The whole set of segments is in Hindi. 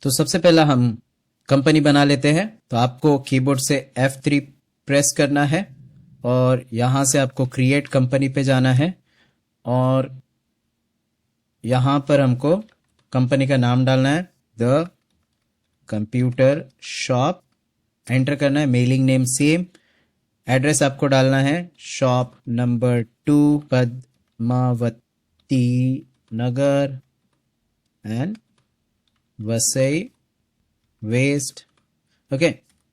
तो सबसे पहला हम कंपनी बना लेते हैं। तो आपको कीबोर्ड से F3 प्रेस करना है और यहाँ से आपको क्रिएट कंपनी पे जाना है और यहाँ पर हमको कंपनी का नाम डालना है, द कंप्यूटर शॉप। एंटर करना है, मेलिंग नेम सेम, एड्रेस आपको डालना है shop number 2 Padmavati Nagar and Vasai west. Okay,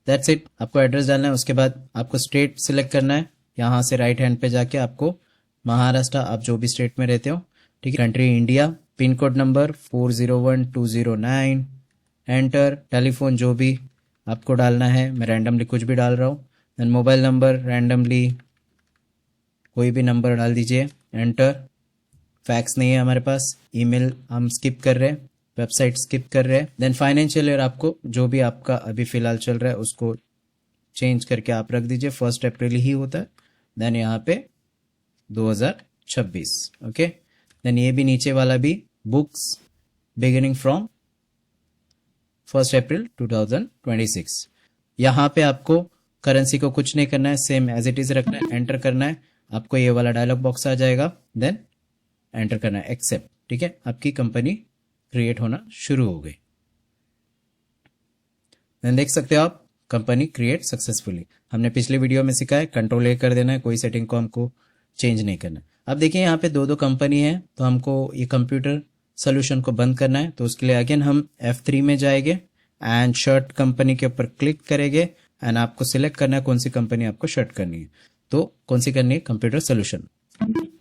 that's it. आपको एड्रेस डालना है। उसके बाद आपको स्टेट सिलेक्ट करना है। यहाँ से राइट हैंड पे जाके आपको महाराष्ट्र, आप जो भी स्टेट में रहते हो, ठीक है। Country India, pin code number 401209। Enter. Telephone जो भी आपको डालना है, मैं रैंडमली कुछ भी डाल रहा हूँ। देन मोबाइल नंबर रैंडमली कोई भी नंबर डाल दीजिए। एंटर। फैक्स नहीं है हमारे पास। ईमेल हम स्किप कर रहे हैं, वेबसाइट स्किप कर रहे हैं। देन फाइनेंशियल ईयर आपको जो भी आपका अभी फिलहाल चल रहा है उसको चेंज करके आप रख दीजिए, 1 अप्रैल ही होता है। देन यहाँ पे 2026। ओके। देन ये भी नीचे वाला भी बुक्स बिगिनिंग फ्रॉम 1 अप्रैल 2026। यहाँ पे आपको करेंसी को कुछ नहीं करना है, सेम एज इट इज रखना है। एंटर करना है, आपको ये वाला डायलॉग बॉक्स आ जाएगा। देन एंटर करना है, एक्सेप्ट। ठीक है, आपकी कंपनी क्रिएट होना शुरू हो गई। देन देख सकते हो आप, कंपनी क्रिएट सक्सेसफुली। हमने पिछले वीडियो में सिखाया कंट्रोल ए कर देना है, कोई सेटिंग को हमको चेंज नहीं करना। अब देखिए यहाँ पे दो कंपनी है, तो हमको ये कंप्यूटर सोल्यूशन को बंद करना है। तो उसके लिए अगेन हम F3 में जाएंगे एंड शर्ट कंपनी के ऊपर क्लिक करेंगे एंड आपको सिलेक्ट करना है कौन सी कंपनी आपको शर्ट करनी है। तो कौन सी करनी है, कंप्यूटर सोल्यूशन।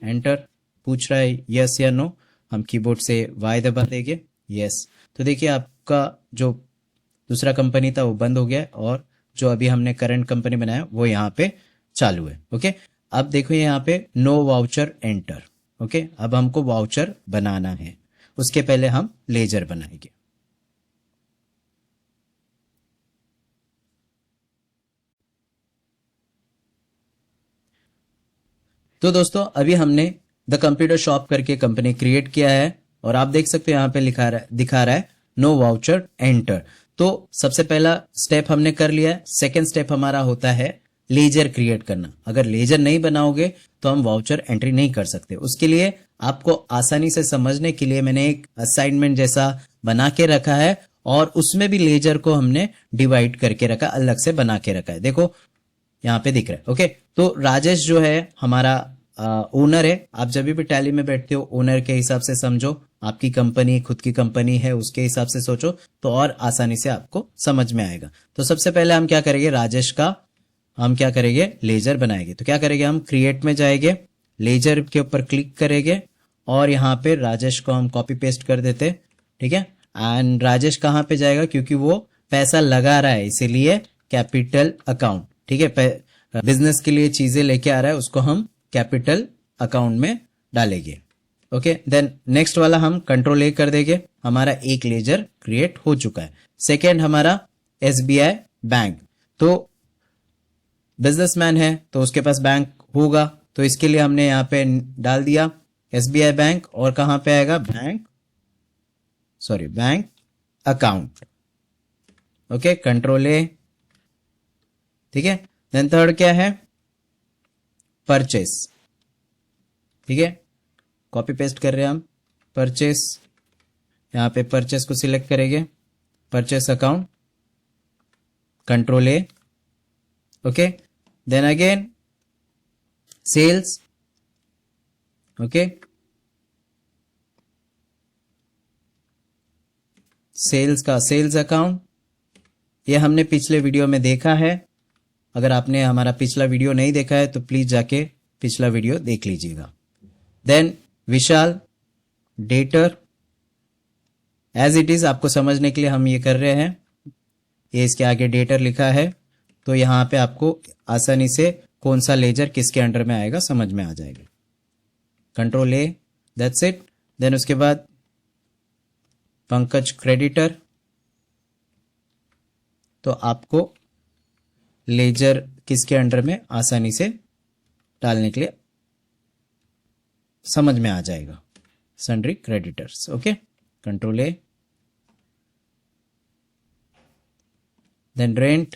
एंटर। पूछ रहा है यस या नो, हम कीबोर्ड से Y दबा देंगे, यस। तो देखिए आपका जो दूसरा कंपनी था वो बंद हो गया और जो अभी हमने करंट कंपनी बनाया वो यहाँ पे चालू है। ओके, अब देखो यहाँ पे नो वाउचर एंटर। ओके, अब हमको वाउचर बनाना है, उसके पहले हम लेजर बनाएंगे। तो दोस्तों अभी हमने द कंप्यूटर शॉप करके कंपनी क्रिएट किया है और आप देख सकते हो यहाँ पे दिखा रहा है नो वाउचर एंटर। तो सबसे पहला स्टेप हमने कर लिया है। सेकेंड स्टेप हमारा होता है लेजर क्रिएट करना। अगर लेजर नहीं बनाओगे तो हम वाउचर एंट्री नहीं कर सकते। उसके लिए आपको आसानी से समझने के लिए मैंने एक असाइनमेंट जैसा बना के रखा है और उसमें भी लेजर को हमने डिवाइड करके रखा, अलग से बना के रखा है। देखो यहाँ पे दिख रहा है। ओके, तो राजेश जो है हमारा ओनर है। आप जब भी टैली में बैठते हो ओनर के हिसाब से समझो, आपकी कंपनी खुद की कंपनी है उसके हिसाब से सोचो, तो और आसानी से आपको समझ में आएगा। तो सबसे पहले हम क्या करेंगे, राजेश का हम क्या करेंगे, लेजर बनाएंगे। तो क्या करेंगे, हम क्रिएट में जाएंगे, लेजर के ऊपर क्लिक करेंगे और यहाँ पे राजेश को हम कॉपी पेस्ट कर देते। ठीक है, एंड राजेश कहाँ पे जाएगा, क्योंकि वो पैसा लगा रहा है इसीलिए कैपिटल अकाउंट। ठीक है, बिजनेस के लिए चीजें लेके आ रहा है, उसको हम कैपिटल अकाउंट में डालेंगे। ओके, देन नेक्स्ट वाला हम कंट्रोल ए कर देंगे। हमारा एक लेजर क्रिएट हो चुका है। सेकेंड हमारा SBI बैंक। तो बिजनेसमैन है तो उसके पास बैंक होगा, तो इसके लिए हमने यहाँ पे डाल दिया SBI बैंक। और कहां पे आएगा, बैंक अकाउंट। ओके, कंट्रोल ए। ठीक है, देन थर्ड क्या है, परचेस। ठीक है, कॉपी पेस्ट कर रहे हैं हम, परचेस। यहां पे परचेस को सिलेक्ट करेंगे, purchase account, control A. Okay, then again sales. Okay, sales का सेल्स अकाउंट, ये हमने पिछले वीडियो में देखा है। अगर आपने हमारा पिछला वीडियो नहीं देखा है तो प्लीज जाके पिछला वीडियो देख लीजिएगा। Then Vishal debtor, as it is आपको समझने के लिए हम ये कर रहे हैं। ये इसके आगे डेटर लिखा है, तो यहां पे आपको आसानी से कौन सा लेजर किसके अंडर में आएगा समझ में आ जाएगा। Control A, that's it. Then उसके बाद पंकज क्रेडिटर, तो आपको लेजर किसके अंडर में आसानी से डालने के लिए समझ में आ जाएगा, sundry creditors. Okay, control A. Then rent,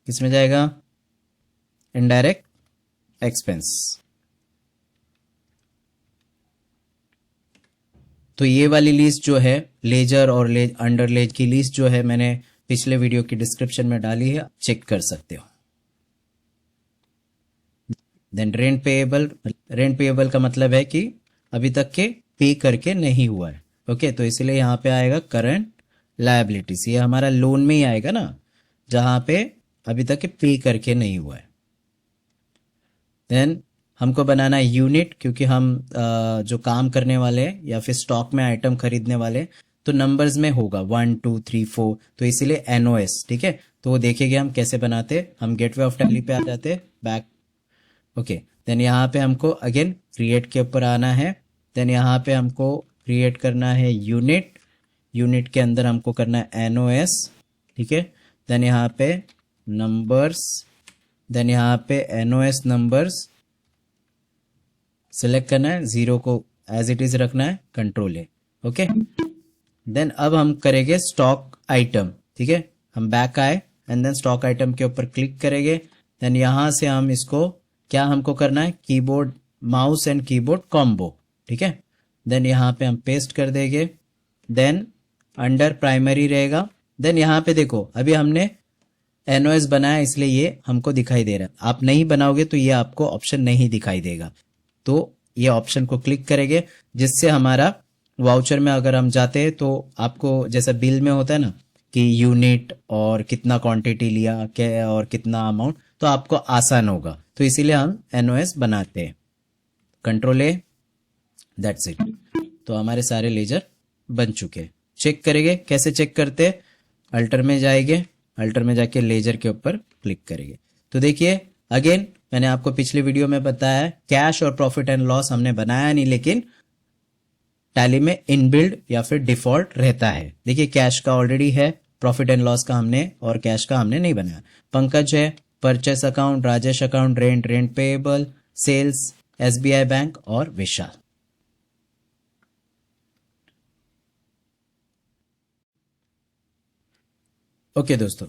किसमें जाएगा, इनडायरेक्ट एक्सपेंस। तो ये वाली लिस्ट जो है लेजर और अंडर लेज की लिस्ट जो है मैंने पिछले वीडियो की डिस्क्रिप्शन में डाली है, चेक कर सकते हो। Then rent payable, rent payable का मतलब है कि अभी तक के पे करके नहीं हुआ है। ओके, तो इसलिए यहाँ पे आएगा करंट लायबिलिटीज, ये हमारा लोन में ही आएगा ना, जहां पे अभी तक के पे करके नहीं हुआ है। देन हमको बनाना है यूनिट, क्योंकि हम जो काम करने वाले हैं या फिर स्टॉक में आइटम खरीदने वाले तो नंबर्स में होगा 1 2 3 4, तो इसीलिए एनओएस। ठीक है, तो वो देखेंगे हम कैसे बनाते। हम गेटवे ऑफ टैली पे आ जाते, बैक। ओके, देन यहाँ पे हमको अगेन क्रिएट के ऊपर आना है। देन यहाँ पे हमको क्रिएट करना है यूनिट, यूनिट के अंदर हमको करना है एनओएस। ठीक है, देन यहाँ पे नंबर्स, देन यहाँ पे एनओएस नंबर्स सिलेक्ट करना है, 0 को एज इट इज रखना है, कंट्रोल ए। ओके, देन अब हम करेंगे स्टॉक आइटम। ठीक है, हम बैक आए एंड देन स्टॉक आइटम के ऊपर क्लिक करेंगे। देन यहां से हम इसको क्या हमको करना है, keyboard mouse and keyboard combo. ठीक है, देन यहाँ पे हम पेस्ट कर देंगे। देन अंडर प्राइमरी रहेगा। देन यहाँ पे देखो अभी हमने एनओएस बनाया इसलिए ये हमको दिखाई दे रहा है। आप नहीं बनाओगे तो ये आपको ऑप्शन नहीं दिखाई देगा। तो ये ऑप्शन को क्लिक करेंगे, जिससे हमारा वाउचर में अगर हम जाते हैं तो आपको जैसा बिल में होता है ना कि यूनिट और कितना क्वांटिटी लिया क्या और कितना अमाउंट, तो आपको आसान होगा। तो इसीलिए हम एनओएस बनाते हैं, कंट्रोल ए, दैट्स इट। तो हमारे सारे लेजर बन चुके। चेक करेंगे, कैसे चेक करते हैं, अल्टर में जाएंगे, अल्टर में जाके लेजर के ऊपर क्लिक करेंगे। तो देखिए अगेन मैंने आपको पिछली वीडियो में बताया कैश और प्रॉफिट एंड लॉस हमने बनाया नहीं, लेकिन टैली में इनबिल्ड या फिर डिफॉल्ट रहता है। देखिए कैश का ऑलरेडी है, प्रॉफिट एंड लॉस का हमने और कैश का हमने नहीं बनाया। पंकज है, purchase account, Rajesh account, rent, rent payable, sales, SBI bank और विशाल। ओके दोस्तों,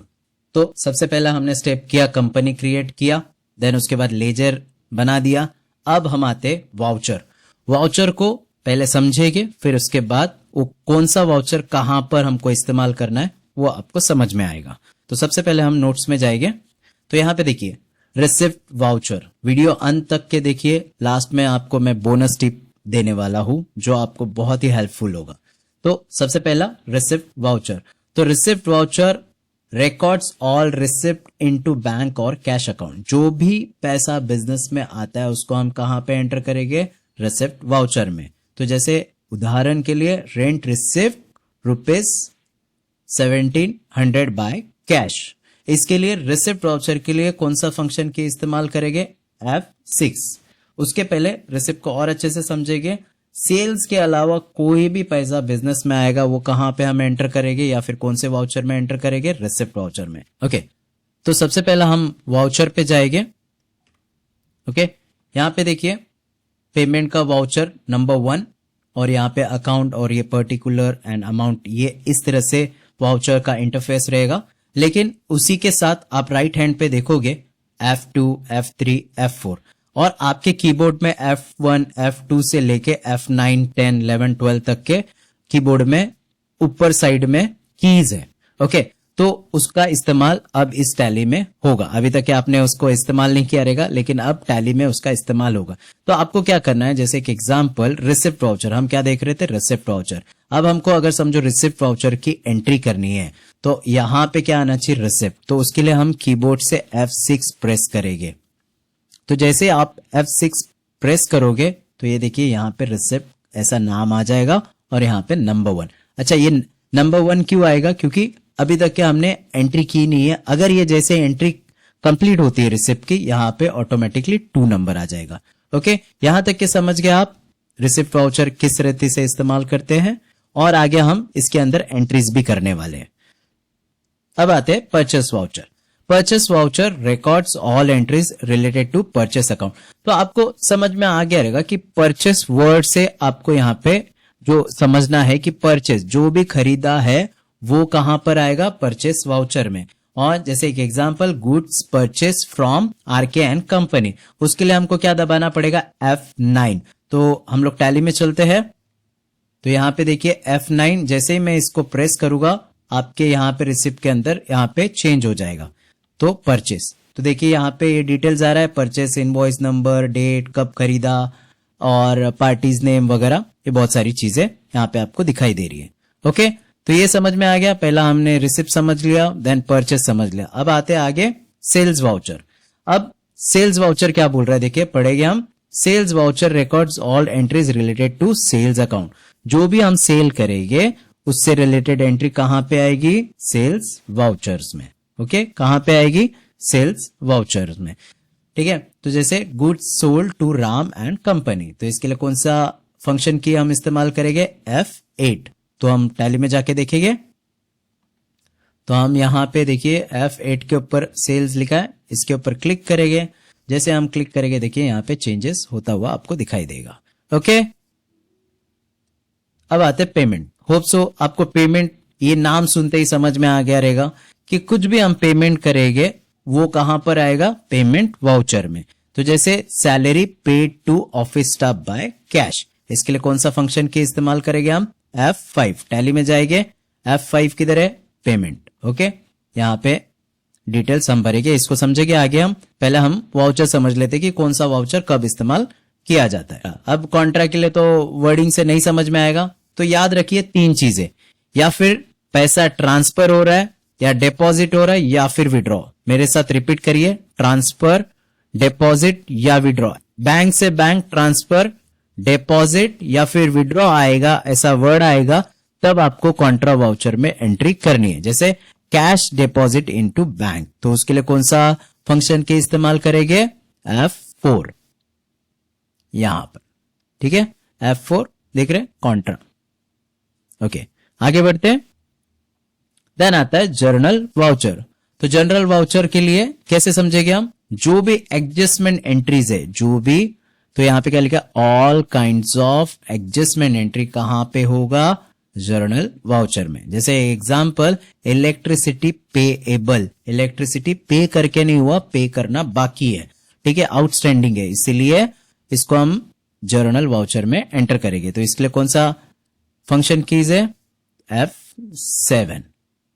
तो सबसे पहला हमने स्टेप किया, कंपनी क्रिएट किया, देन उसके बाद लेजर बना दिया। अब हम आते वाउचर। वाउचर को पहले समझेंगे, फिर उसके बाद वो कौन सा वाउचर कहां पर हमको इस्तेमाल करना है वो आपको समझ में आएगा। तो सबसे पहले हम नोट्स में जाएंगे। तो यहां पे देखिए रिसिप्ट वाउचर, वीडियो अंत तक के देखिए, लास्ट में आपको मैं बोनस टिप देने वाला हूं जो आपको बहुत ही हेल्पफुल होगा। तो सबसे पहला रिसिप्ट वाउचर। तो receipt voucher records all receipt into bank और कैश अकाउंट। जो भी पैसा बिजनेस में आता है उसको हम कहां पे एंटर करेंगे, रिसिप्ट वाउचर में। तो जैसे उदाहरण के लिए रेंट रिसिप्ट ₹1700 बाय कैश, इसके लिए रिसिप्ट वाउचर के लिए कौन सा फंक्शन की इस्तेमाल करेंगे, F6। उसके पहले रिसिप्ट को और अच्छे से समझेंगे। सेल्स के अलावा कोई भी पैसा बिजनेस में आएगा वो कहां पे हम एंटर करेंगे या फिर कौन से वाउचर में एंटर करेंगे, रिसिप्ट वाउचर में। ओके, तो सबसे पहला हम वाउचर पे जाएंगे। ओके, यहां पे देखिए पेमेंट का वाउचर नंबर 1 और यहाँ पे अकाउंट और ये पर्टिकुलर एंड अमाउंट, ये इस तरह से वाउचर का इंटरफेस रहेगा। लेकिन उसी के साथ आप राइट हैंड पे देखोगे F2, F3, F4 और आपके कीबोर्ड में F1, F2 से लेके F9, 10, 11, 12 तक के कीबोर्ड में ऊपर साइड में कीज है। ओके, तो उसका इस्तेमाल अब इस टैली में होगा। अभी तक आपने उसको इस्तेमाल नहीं किया रहेगा, लेकिन अब टैली में उसका इस्तेमाल होगा। तो आपको क्या करना है, जैसे एक एग्जांपल रिसिप्ट वाउचर, हम क्या देख रहे थे, रिसिप्ट वाउचर। अब हमको अगर समझो रिसिप्ट वाउचर की एंट्री करनी है तो यहां पे क्या आना चाहिए, रिसिप्ट। तो उसके लिए हम कीबोर्ड से F6 प्रेस करेंगे। तो जैसे आप F6 प्रेस करोगे तो ये देखिए यहाँ पे रिसिप्ट ऐसा नाम आ जाएगा और यहाँ पे नंबर 1। अच्छा, ये नंबर 1 क्यों आएगा, क्योंकि अभी तक क्या हमने एंट्री की नहीं है। अगर ये जैसे एंट्री कंप्लीट होती है रिसिप्ट की, यहाँ पे ऑटोमेटिकली 2 नंबर आ जाएगा। ओके, यहां तक के समझ गए आप रिसिप्ट वाउचर किस रीति से इस्तेमाल करते हैं, और आगे हम इसके अंदर एंट्रीज भी करने वाले हैं। अब आते हैं purchase voucher. Purchase voucher records all entries related to purchase account. तो आपको समझ में आ गया रहेगा कि परचेस वर्ड से आपको यहाँ पे जो समझना है कि परचेस जो भी खरीदा है वो कहां पर आएगा, परचेस वाउचर में। और जैसे एक example, goods purchase from RK and company, उसके लिए हमको क्या दबाना पड़ेगा, F9। तो हम लोग टैली में चलते हैं, तो यहाँ पे देखिए F9, जैसे ही मैं इसको प्रेस करूंगा आपके यहाँ पे रिसिप्ट के अंदर यहाँ पे चेंज हो जाएगा। तो परचेस, तो देखिए यहाँ पे ये डिटेल्स आ रहा है, परचेस इनवॉइस नंबर, डेट, कब खरीदा और पार्टीज नेम वगैरह, ये बहुत सारी चीजें यहाँ पे आपको दिखाई दे रही है। ओके, तो ये समझ में आ गया। पहला हमने रिसिप्ट समझ लिया, देन परचेस समझ लिया। अब आते हैं आगे सेल्स वाउचर। अब सेल्स वाउचर क्या बोल रहा है, देखिए पढ़ेंगे हम। Sales voucher records all entries related to sales account. जो भी हम सेल करेंगे उससे रिलेटेड एंट्री कहां पे आएगी, सेल्स वाउचर्स में। ओके, कहां पे आएगी, सेल्स वाउचर्स में। ठीक है, तो जैसे goods sold to Ram and company, तो इसके लिए कौन सा फंक्शन की हम इस्तेमाल करेंगे, F8। तो हम टैली में जाके देखेंगे, तो हम यहाँ पे देखिए F8 के ऊपर सेल्स लिखा है, इसके ऊपर क्लिक करेंगे। जैसे हम क्लिक करेंगे देखिए यहाँ पे चेंजेस होता हुआ आपको दिखाई देगा। ओके, अब आते पेमेंट। होप सो आपको पेमेंट ये नाम सुनते ही समझ में आ गया रहेगा कि कुछ भी हम पेमेंट करेंगे वो कहां पर आएगा, पेमेंट वाउचर में। तो जैसे salary paid to office staff by cash, इसके लिए कौन सा फंक्शन की इस्तेमाल करेंगे हम, F5। टैली में जाएंगे, F5 किधर है, पेमेंट। ओके, यहाँ पे डिटेल्स हम भरेंगे, इसको समझेंगे आगे हम। पहले हम वाउचर समझ लेते कि कौन सा वाउचर कब इस्तेमाल किया जाता है। अब कॉन्ट्रैक्ट के लिए तो वर्डिंग से नहीं समझ में आएगा, तो याद रखिए तीन चीजें, या फिर पैसा ट्रांसफर हो रहा है, या डिपॉजिट हो रहा है, या फिर विड्रॉ। मेरे साथ रिपीट करिए, ट्रांसफर, डिपॉजिट या विड्रॉ। बैंक से बैंक ट्रांसफर, डिपॉजिट या फिर विड्रॉ आएगा, ऐसा वर्ड आएगा तब आपको कॉन्ट्रा वाउचर में एंट्री करनी है। जैसे कैश डिपॉजिट इनटू बैंक, तो उसके लिए कौन सा फंक्शन के इस्तेमाल करेंगे, F4 यहां पर। ठीक है, F4 देख रहे, कॉन्ट्रा। ओके, आगे बढ़ते हैं। देन आता है जर्नल वाउचर। तो जर्नल वाउचर के लिए कैसे समझेंगे हम, जो भी एडजस्टमेंट एंट्रीज है, जो भी, तो यहां पे क्या लिखा, all kinds of adjustment entry कहां पे होगा, जर्नल वाउचर में। जैसे एग्जांपल, इलेक्ट्रिसिटी पेएबल, इलेक्ट्रिसिटी पे करके नहीं हुआ, पे करना बाकी है। ठीक है, आउटस्टैंडिंग है, इसीलिए इसको हम जर्नल वाउचर में एंटर करेंगे। तो इसके लिए कौन सा फंक्शन कीज है, F7।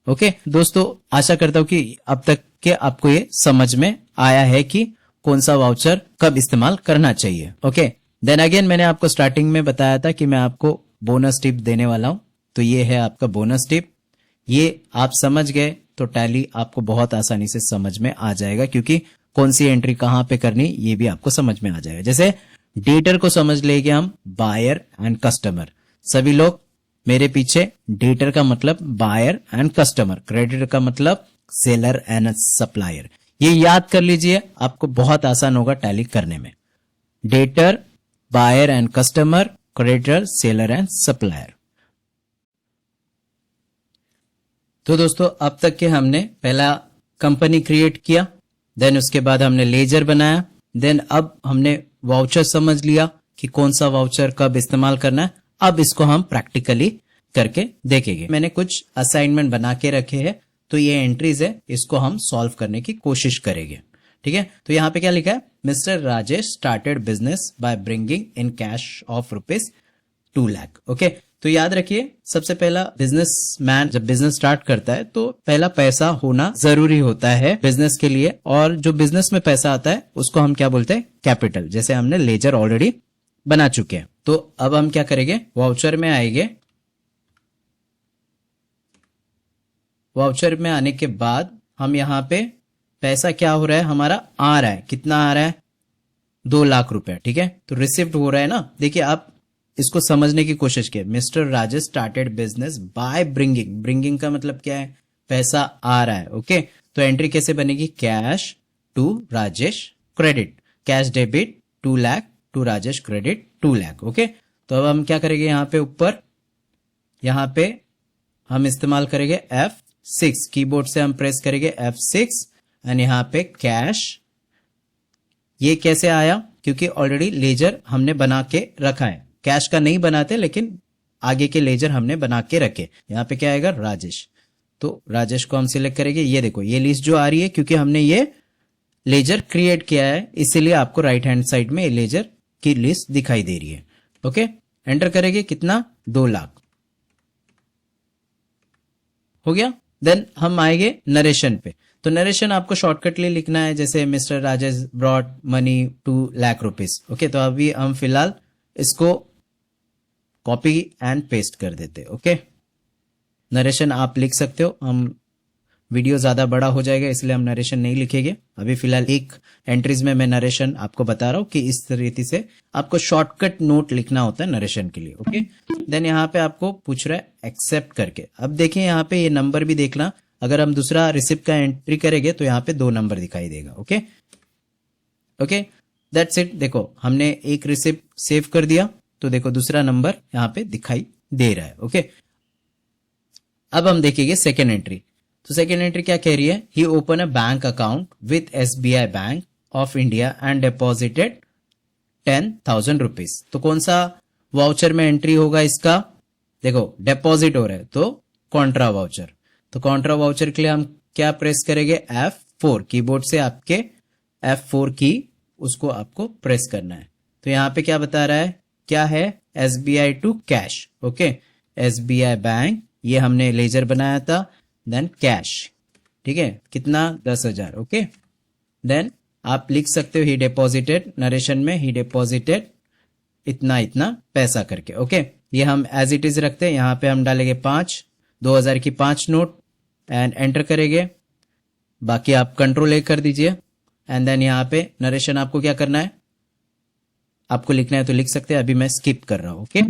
ओके दोस्तों, आशा करता हूं कि अब तक के आपको ये समझ में आया है कि कौन सा वाउचर कब इस्तेमाल करना चाहिए। ओके, देन अगेन मैंने आपको स्टार्टिंग में बताया था कि मैं आपको बोनस टिप देने वाला हूं, तो ये है आपका बोनस टिप। ये आप समझ गए तो टैली आपको बहुत आसानी से समझ में आ जाएगा, क्योंकि कौन सी एंट्री कहां पे करनी ये भी आपको समझ में आ जाएगा। जैसे डेटर को समझ लेंगे हम, बायर एंड कस्टमर। सभी लोग मेरे पीछे, डेटर का मतलब बायर एंड कस्टमर, क्रेडिटर का मतलब सेलर एंड सप्लायर। ये याद कर लीजिए, आपको बहुत आसान होगा टैली करने में। Debtor, buyer and customer, creditor, seller and supplier. तो दोस्तों, अब तक के हमने पहला कंपनी क्रिएट किया, देन उसके बाद हमने लेजर बनाया, देन अब हमने वाउचर समझ लिया कि कौन सा वाउचर कब इस्तेमाल करना है। अब इसको हम प्रैक्टिकली करके देखेंगे। मैंने कुछ असाइनमेंट बना के रखे हैं, तो ये एंट्रीज है, इसको हम सॉल्व करने की कोशिश करेंगे। ठीक है, तो यहाँ पे क्या लिखा है, mister Rajesh started business by bringing in cash of ₹2 lakh. Okay, तो याद रखिए, सबसे पहला बिजनेसमैन जब बिजनेस स्टार्ट करता है तो पहला पैसा होना जरूरी होता है बिजनेस के लिए, और जो बिजनेस में पैसा आता है उसको हम क्या बोलते हैं, कैपिटल। जैसे हमने लेजर ऑलरेडी बना चुके हैं। तो अब हम क्या करेंगे, वाउचर में आएंगे। वाउचर में आने के बाद हम यहाँ पे पैसा क्या हो रहा है, हमारा आ रहा है, कितना आ रहा है, 2 लाख रुपए। ठीक है, तो रिसिप्ट हो रहा है ना। देखिए, आप इसको समझने की कोशिश किए, mister Rajesh started business by bringing. Bringing का मतलब क्या है, पैसा आ रहा है। ओके, तो एंट्री कैसे बनेगी, cash to Rajesh credit, cash debit 2 lakh to Rajesh credit 2 lakh. Okay, तो अब हम क्या करेंगे, यहाँ पे ऊपर, यहाँ पे हम इस्तेमाल करेंगे F6, कीबोर्ड से हम प्रेस करेंगे F6, एंड यहाँ पे कैश। ये कैसे आया, क्योंकि ऑलरेडी लेजर हमने बना के रखा है। कैश का नहीं बनाते, लेकिन आगे के लेजर हमने बना के रखे। यहाँ पे क्या आएगा, राजेश। तो राजेश को हम सिलेक्ट करेंगे। ये देखो ये लिस्ट जो आ रही है क्योंकि हमने ये लेजर क्रिएट किया है, इसीलिए आपको राइट हैंड साइड में लेजर की लिस्ट दिखाई दे रही है। ओके, एंटर करेंगे, कितना, 2 लाख हो गया। देन हम आएंगे नरेशन पे। तो नरेशन आपको शॉर्टकटली लिखना है, जैसे mister Rajesh brought money 2 lakh rupees. Okay, तो अभी हम फिलहाल इसको कॉपी एंड पेस्ट कर देते। ओके, नरेशन आप लिख सकते हो, हम वीडियो ज्यादा बड़ा हो जाएगा इसलिए हम नरेशन नहीं लिखेंगे। अभी फिलहाल एक एंट्रीज में मैं नरेशन आपको बता रहा हूं कि इस तरीके से आपको शॉर्टकट नोट लिखना होता है नरेशन के लिए। ओके, देन यहाँ पे आपको पूछ रहा है एक्सेप्ट करके। अब देखिए यहाँ पे ये नंबर भी देखना, अगर हम दूसरा रिसिप्ट का एंट्री करेंगे तो यहाँ पे 2 नंबर दिखाई देगा। Okay okay, that's it. देखो हमने एक रिसिप्ट सेव कर दिया तो देखो दूसरा नंबर यहाँ पे दिखाई दे रहा है। ओके, अब हम देखेंगे सेकेंड एंट्री। तो सेकेंड एंट्री क्या कह रही है, he open a bank account with SBI bank of India and deposited 10,000 rupees. तो कौन सा वाउचर में एंट्री होगा इसका, देखो डिपॉजिट हो रहा है तो कॉन्ट्रा वाउचर। तो कॉन्ट्रा वाउचर के लिए हम क्या प्रेस करेंगे, F4 कीबोर्ड से आपके F4 की उसको आपको प्रेस करना है। तो यहाँ पे क्या बता रहा है, क्या है, SBI to cash. Okay, SBI bank, ये हमने लेजर बनाया था, देन कैश, ठीक है, कितना, 10,000। ओके, देन आप लिख सकते हो ही डिपॉजिटेड, नरेशन में ही डिपॉजिटेड इतना इतना पैसा करके। ओके, ये हम एज इट इज रखते हैं। यहाँ पे हम डालेंगे 5, 2000 की 5 नोट एंड एंटर करेंगे। बाकी आप कंट्रोल ए कर दीजिए एंड देन यहाँ पे नरेशन आपको क्या करना है, आपको लिखना है तो लिख सकते हैं, अभी मैं स्किप कर रहा हूं। Okay,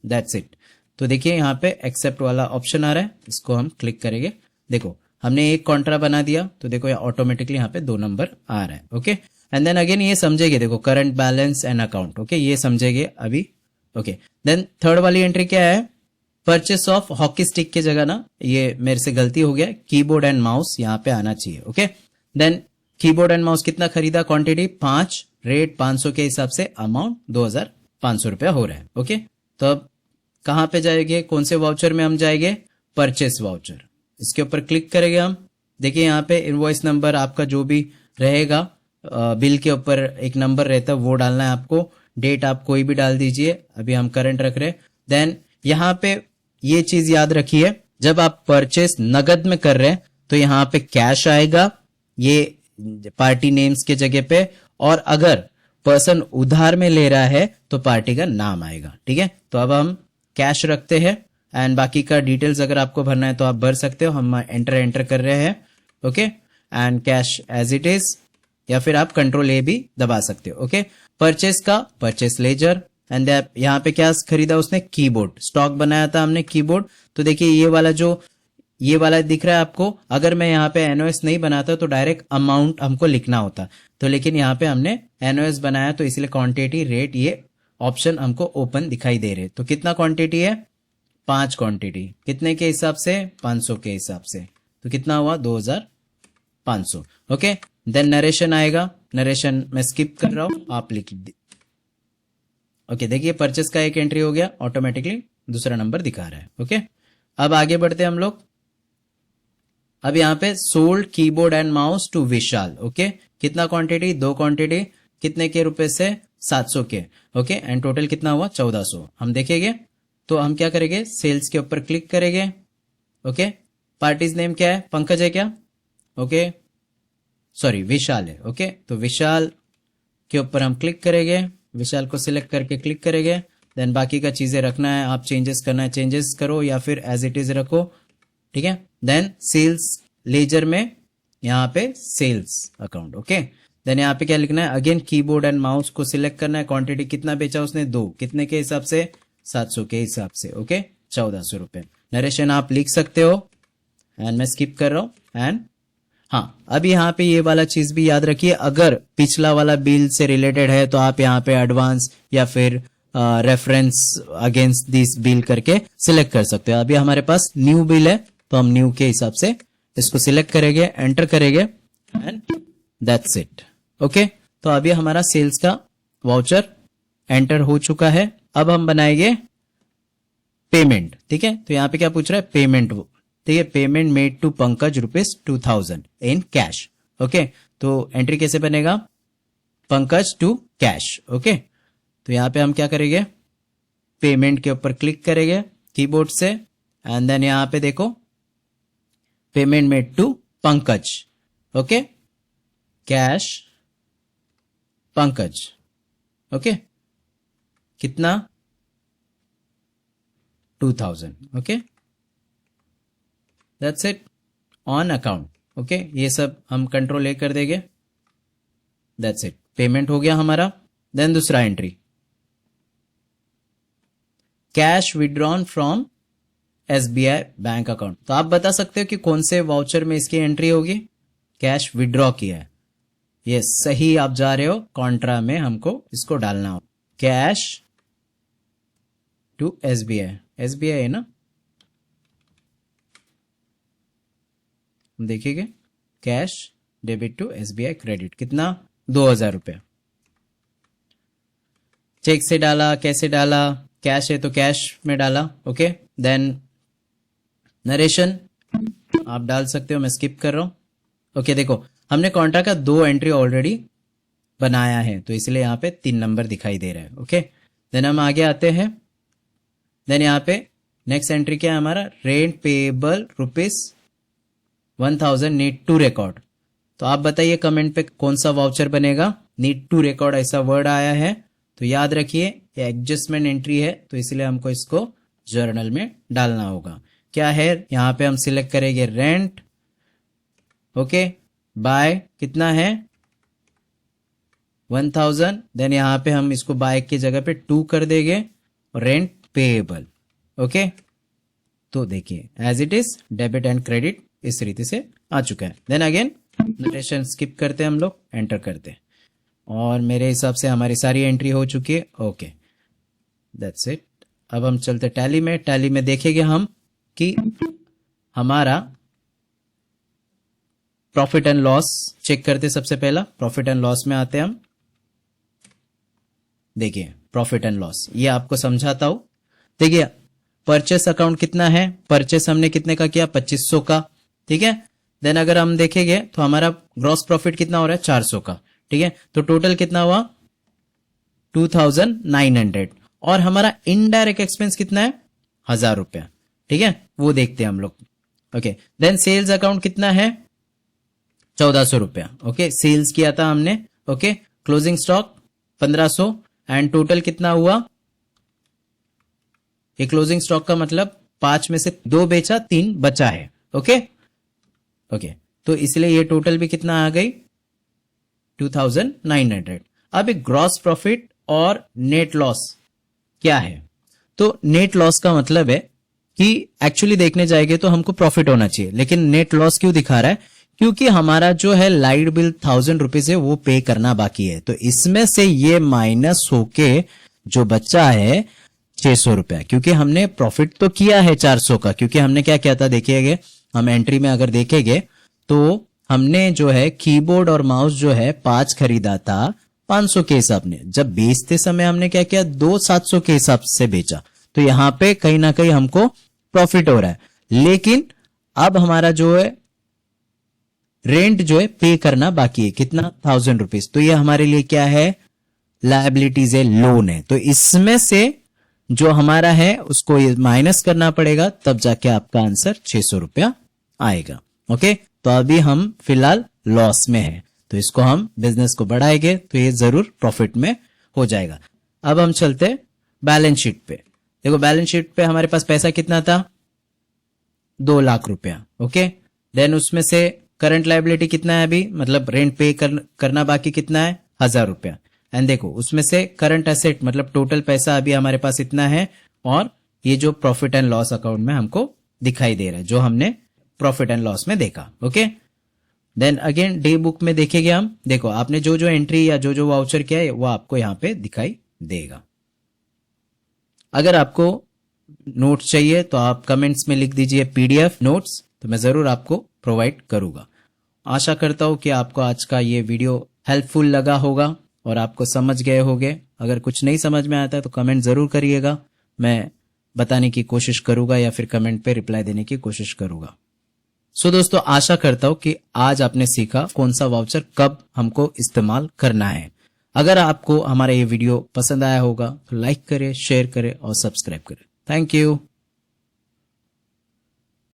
that's it. तो देखिए यहाँ पे एक्सेप्ट वाला ऑप्शन आ रहा है, इसको हम क्लिक करेंगे। देखो हमने एक कॉन्ट्रा बना दिया तो देखो ऑटोमेटिकली यहाँ पे 2 नंबर आ रहा है। ओके, एंड देन अगेन ये समझेगे, देखो current balance and account. Okay, ये समझेगे अभी। ओके, देन थर्ड वाली एंट्री क्या है, परचेस ऑफ हॉकी स्टिक की जगह ना, ये मेरे से गलती हो गया, कीबोर्ड एंड माउस यहाँ पे आना चाहिए। Okay, then keyboard and mouse कितना खरीदा, क्वांटिटी 5, रेट 500 के हिसाब से, अमाउंट 2,500 रुपया हो रहा है। ओके, तो अब कहां पे जाएंगे, कौन से वाउचर में हम जाएंगे, परचेस वाउचर। इसके ऊपर क्लिक करेंगे हम। देखिए यहाँ पे इनवॉइस नंबर आपका जो भी रहेगा, बिल के ऊपर एक नंबर रहता है वो डालना है आपको। डेट आप कोई भी डाल दीजिए, अभी हम करंट रख रहे हैं। देन यहाँ पे ये चीज याद रखिए, जब आप परचेस नगद में कर रहे हैं तो यहाँ पे कैश आएगा, ये पार्टी नेम्स के जगह पे, और अगर पर्सन उधार में ले रहा है तो पार्टी का नाम आएगा। ठीक है, तो अब हम कैश रखते हैं एंड बाकी का डिटेल्स अगर आपको भरना है तो आप भर सकते हो। हम एंटर कर रहे हैं। Okay, and cash as it is, या फिर आप कंट्रोल ए भी दबा सकते हो। ओके, परचेस का परचेस लेजर एंड यहाँ पे क्या खरीदा उसने, कीबोर्ड, स्टॉक बनाया था हमने कीबोर्ड। तो देखिए ये वाला दिख रहा है आपको, अगर मैं यहाँ पे एनओएस नहीं बनाता तो डायरेक्ट अमाउंट हमको लिखना होता, तो लेकिन यहाँ पे हमने एनओएस बनाया तो इसलिए क्वांटिटी, रेट, ये ऑप्शन हमको ओपन दिखाई दे रहे। तो कितना क्वांटिटी है, 5 क्वांटिटी, कितने के हिसाब से, 500 के हिसाब से, तो कितना हुआ, 2,500। ओके, देन नरेशन आएगा, नरेशन मैं स्किप कर रहा हूं, आप लिख दी। ओके, देखिए परचेस का एक एंट्री हो गया, ऑटोमेटिकली दूसरा नंबर दिखा रहा है। ओके, अब आगे बढ़ते हैं हम लोग। अब यहाँ पे sold keyboard and mouse to Vishal. Okay, कितना क्वांटिटी, 2 क्वांटिटी, कितने के रुपए से, 700 के। ओके, एंड टोटल कितना हुआ, 1400। हम देखेंगे तो हम क्या करेंगे, सेल्स के ऊपर क्लिक करेंगे। ओके, पार्टीज नेम क्या है, पंकज है क्या, ओके सॉरी विशाल है। ओके, तो विशाल के ऊपर हम क्लिक करेंगे, विशाल को सिलेक्ट करके क्लिक करेंगे। देन बाकी का चीजें रखना है, आप चेंजेस करना है चेंजेस करो या फिर एज इट इज रखो। ठीक है, देन सेल्स लेजर में यहाँ पे सेल्स अकाउंट। ओके, देन यहाँ पे क्या लिखना है, अगेन कीबोर्ड एंड माउस को सिलेक्ट करना है। क्वांटिटी कितना बेचा उसने, 2, कितने के हिसाब से, 700 के हिसाब से। ओके, 1400 रुपए। नरेशन आप लिख सकते हो एंड मैं स्किप कर रहा हूं। एंड हाँ, अब यहाँ पे ये वाला चीज भी याद रखिए, अगर पिछला वाला बिल से रिलेटेड है तो आप यहाँ पे एडवांस या फिर रेफरेंस अगेंस्ट दिस बिल करके सिलेक्ट कर सकते हो। अभी हमारे पास न्यू बिल है तो हम न्यू के हिसाब से इसको सिलेक्ट करेंगे, एंटर करेंगे एंड दैट्स इट। ओके, तो अभी हमारा सेल्स का वाउचर एंटर हो चुका है। अब हम बनाएंगे पेमेंट, ठीक है। तो यहाँ पे क्या पूछ रहा है, पेमेंट, ठीक है, payment made to Pankaj ₹2000 in cash. Okay, तो एंट्री कैसे बनेगा, पंकज टू कैश। ओके, तो यहाँ पे हम क्या करेंगे, पेमेंट के ऊपर क्लिक करेंगे कीबोर्ड से, एंड देन यहाँ पे देखो payment made to Pankaj. Okay, cash Pankaj. Okay, कितना, 2000। Okay, that's it, on account. Okay, ये सब हम कंट्रोल ए कर देंगे, दैट्स इट, पेमेंट हो गया हमारा। देन दूसरा entry, cash withdrawn from SBI bank account. तो आप बता सकते हो कि कौन से वाउचर में इसकी एंट्री होगी, कैश विड्रॉ किया है। ये सही आप जा रहे हो, कॉन्ट्रा में हमको इसको डालना हो, कैश टू SBI है ना, देखिएगा, cash debit to SBI credit, कितना, 2000 रुपया। चेक से डाला, कैसे डाला, कैश है तो कैश में डाला। ओके, देन नरेशन आप डाल सकते हो, मैं स्किप कर रहा हूं। ओके, देखो हमने कॉन्ट्रा का 2 एंट्री ऑलरेडी बनाया है, तो इसलिए यहाँ पे 3 नंबर दिखाई दे रहा है। ओके, देन हम आगे आते हैं। देन यहाँ पे नेक्स्ट एंट्री क्या है हमारा, rent payable ₹1000 need to record. तो आप बताइए कमेंट पे कौन सा वाउचर बनेगा, नीड टू रिकॉर्ड ऐसा वर्ड आया है, तो याद रखिए ये एडजस्टमेंट एंट्री है, तो इसलिए हमको इसको जर्नल में डालना होगा। क्या है, यहाँ पे हम सिलेक्ट करेंगे रेंट। ओके, बाय कितना है, 1000। देन यहाँ पे हम इसको बाय की जगह पे 2 कर देंगे, रेंट पेएबल। ओके, तो देखिए as it is debit and credit इस रीति से आ चुका है। देन अगेन नोटेशन स्किप करते हैं हम लोग, एंटर करते हैं, और मेरे हिसाब से हमारी सारी एंट्री हो चुकी है। Okay, that's it. अब हम चलते टैली में, टैली में देखेंगे हम कि हमारा प्रॉफिट एंड लॉस चेक करते, सबसे पहला प्रॉफिट एंड लॉस में आते हैं हम। देखिए प्रॉफिट एंड लॉस, ये आपको समझाता हूं। देखिए परचेस अकाउंट कितना है, परचेस हमने कितने का किया, 2500 का, ठीक है। देन अगर हम देखेंगे तो हमारा ग्रॉस प्रॉफिट कितना हो रहा है, 400 का, ठीक है। तो टोटल कितना हुआ, 2900। और हमारा इनडायरेक्ट एक्सपेंस कितना है, 1000 रुपया, ठीक है, वो देखते हैं हम लोग। ओके, देन सेल्स अकाउंट कितना है, 1400 रुपया। ओके, सेल्स किया था हमने। Okay, closing stock 1500, and total कितना हुआ, ये क्लोजिंग स्टॉक का मतलब 5 में से 2 बेचा, 3 बचा है। ओके, ओके, तो इसलिए ये टोटल भी कितना आ गई, 2900। अब एक ग्रॉस प्रॉफिट और नेट लॉस क्या है, तो नेट लॉस का मतलब है कि एक्चुअली देखने जाएंगे तो हमको प्रॉफिट होना चाहिए, लेकिन नेट लॉस क्यों दिखा रहा है, क्योंकि हमारा जो है लाइट बिल 1000 रुपीज है वो पे करना बाकी है, तो इसमें से ये माइनस होके जो बच्चा है 600 रुपया, क्योंकि हमने प्रॉफिट तो किया है 400 का, क्योंकि हमने क्या किया था, देखिएगा हम एंट्री में अगर देखेंगे तो हमने जो है कीबोर्ड और माउस जो है 5 खरीदा था 500 के हिसाब ने, जब बेचते समय हमने क्या किया, 2700 के हिसाब से बेचा, तो यहां पे कहीं ना कहीं हमको प्रॉफिट हो रहा है। लेकिन अब हमारा जो है रेंट जो है पे करना बाकी है, कितना, 1000 रुपीज, तो ये हमारे लिए क्या है, लायबिलिटीज है, लोन है, तो इसमें से जो हमारा है उसको ये माइनस करना पड़ेगा, तब जाके आपका आंसर 600 रुपया आएगा। ओके, तो अभी हम फिलहाल लॉस में है, तो इसको हम बिजनेस को बढ़ाएंगे तो ये जरूर प्रॉफिट में हो जाएगा। अब हम चलते बैलेंस शीट पे। देखो बैलेंस शीट पे हमारे पास पैसा कितना था, 2 लाख रुपया। ओके, देन उसमें से करंट लायबिलिटी कितना है अभी, मतलब रेंट पे करना बाकी कितना है, 1000 रुपया। एंड देखो उसमें से करंट एसेट मतलब टोटल पैसा अभी हमारे पास इतना है, और ये जो प्रॉफिट एंड लॉस अकाउंट में हमको दिखाई दे रहा है, जो हमने प्रॉफिट एंड लॉस में देखा। Okay, then again day book में देखेंगे हम, देखो आपने जो जो एंट्री या जो जो वाउचर किया है वो आपको यहाँ पे दिखाई देगा। अगर आपको नोट्स चाहिए तो आप कमेंट्स में लिख दीजिए PDF नोट्स, तो मैं जरूर आपको प्रोवाइड करूंगा। आशा करता हूं कि आपको आज का ये वीडियो हेल्पफुल लगा होगा और आपको समझ गए होंगे। अगर कुछ नहीं समझ में आता है तो कमेंट जरूर करिएगा, मैं बताने की कोशिश करूंगा या फिर कमेंट पे रिप्लाई देने की कोशिश करूंगा। सो दोस्तों, आशा करता हूं कि आज आपने सीखा कौन सा वाउचर कब हमको इस्तेमाल करना है। अगर आपको हमारा ये वीडियो पसंद आया होगा तो लाइक करें, शेयर करें और सब्सक्राइब करें। Thank you.